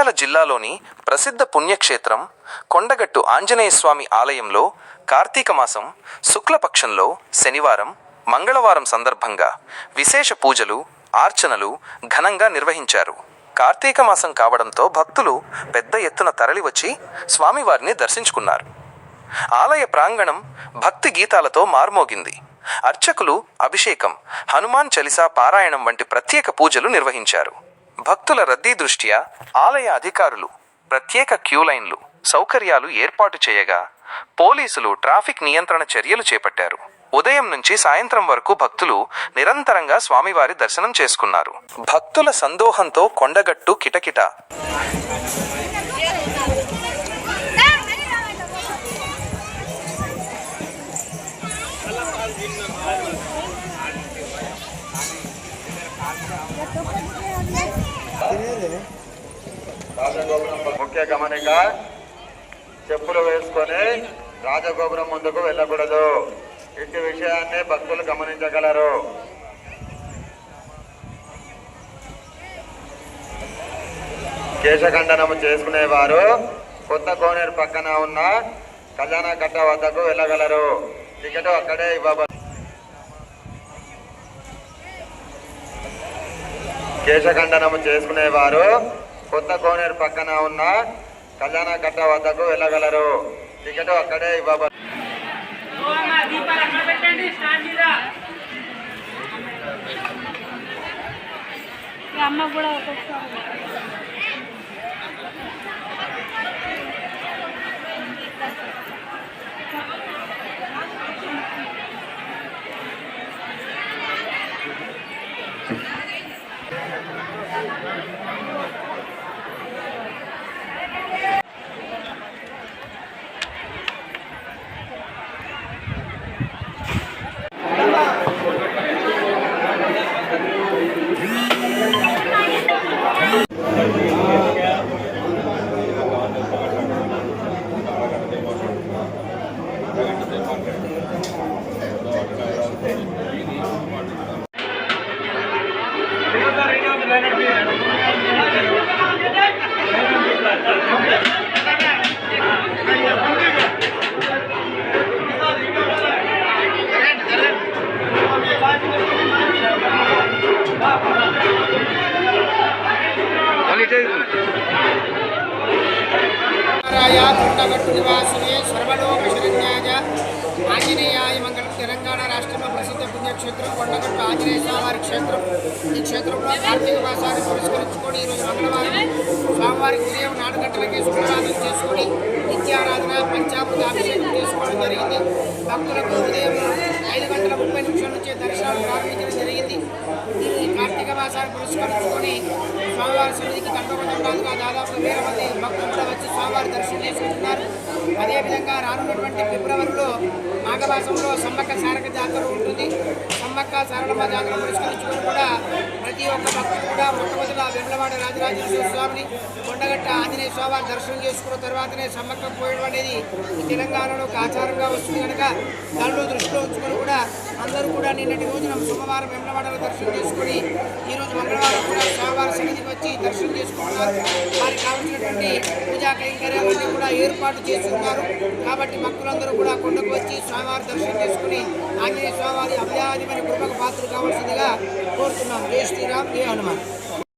నంద్యాల జిల్లాలోని ప్రసిద్ధ పుణ్యక్షేత్రం కొండగట్టు ఆంజనేయస్వామి ఆలయంలో కార్తీక మాసం శుక్లపక్షంలో శనివారం, మంగళవారం సందర్భంగా విశేష పూజలు, ఆర్చనలు ఘనంగా నిర్వహించారు. కార్తీక మాసం కావడంతో భక్తులు పెద్ద ఎత్తున తరలివచ్చి స్వామివారిని దర్శించుకున్నారు. ఆలయ ప్రాంగణం భక్తి గీతాలతో మార్మోగింది. అర్చకులు అభిషేకం, హనుమాన్ చాలీసా పారాయణం వంటి ప్రత్యేక పూజలు నిర్వహించారు. భక్తుల రద్దీ దృష్ట్యా ఆలయ అధికారులు ప్రత్యేక క్యూలైన్లు, సౌకర్యాలు ఏర్పాటు చేయగా పోలీసులు ట్రాఫిక్ నియంత్రణ చర్యలు చేపట్టారు. ఉదయం నుంచి సాయంత్రం వరకు భక్తులు నిరంతరంగా స్వామివారి దర్శనం చేసుకున్నారు. భక్తుల సందోహంతో కొండగట్టు కిటకిట. ముఖ్య గమనిక, చెప్పులు వేసుకొని రాజగోపురం ముందుకు వెళ్ళకూడదు. ఇట్టి విషయాన్ని భక్తులు గమనించగలరు. కేశఖండనము చేసుకునేవారు కొత్త కోనేరు పక్కన ఉన్న కళ్యాణ కట్ట వద్దకు వెళ్ళగలరు. టికెట్ అక్కడే ఇవ్వబడు. కేశఖండనము చేసుకునేవారు కొత్త కోనేరు పక్కన ఉన్న కళ్యాణ కట్ట వద్దకు వెళ్ళగలరు. టికెట్ అక్కడే ఇవ్వబడు. అమ్మ కూడా కొండగట్టు నివాసిని సర్వలోక శరణ్యాయ ఆంజనేయాయ మంగళం. తెలంగాణ రాష్ట్రంలో ప్రసిద్ధ పుణ్యక్షేత్రం కొండగట్టు ఆంజనేయ స్వామివారి క్షేత్రం. ఈ క్షేత్రంలో కార్తీక మాసాన్ని పురస్కరించుకొని ఈరోజు మంగళవారం స్వామివారికి ఉదయం 4 గంటలకి శుభ్రవాదం చేసుకుని నిత్యారాధన పంచామృత అభిషేకం చేసుకోవడం జరిగింది. భక్తులకు ఉదయం 5:30 నుంచే దర్శనాలు ప్రారంభించడం జరిగింది. ఈ కార్తీక మాసాన్ని పురస్కరించుకొని స్వామివారి సన్నిధికి తండోపతండాలుగా దాదాపు 1000 మంది భక్తులు కూడా వచ్చి స్వామివారి దర్శనం చేసుకుంటున్నారు. అదేవిధంగా రానున్నటువంటి ఫిబ్రవరిలో మాఘమాసంలో సమ్మక్క సారక జాతర ఉంటుంది. సమ్మక్క సారలమ్మ జాతర పురస్కరించుకొని కూడా ప్రతి ఒక్క భక్తులు కూడా మొట్టమొదట వేములవాడ రాజరాజేశ్వర స్వామిని, కొండగట్ట ఆంజనేయ స్వామి దర్శనం చేసుకున్న తర్వాతనే సమ్మక్క పోయడం అనేది తెలంగాణలో ఒక ఆచారంగా వస్తుంది కనుక దానిలో దృష్టిలో ఉంచుకొని కూడా అందరూ కూడా నిన్నటి రోజున సోమవారం వేములవాడలో దర్శనం చేసుకొని ఈరోజు మంగళవారం కూడా స్వామివారి సన్నిధికి వచ్చి దర్శనం చేసుకుంటున్నారు. వారికి కావలసినటువంటి పూజా కైంకర్యాలన్నీ కూడా ఏర్పాటు చేస్తున్నారు. కాబట్టి భక్తులందరూ కూడా కొండకు వచ్చి స్వామివారి దర్శనం చేసుకుని ఆంజనేయ స్వామివారి అభయాధిమైన కృపకు పాత్రలు కావాల్సిందిగా కోరుతున్నాం. జై శ్రీరామ్, జై హనుమాన్.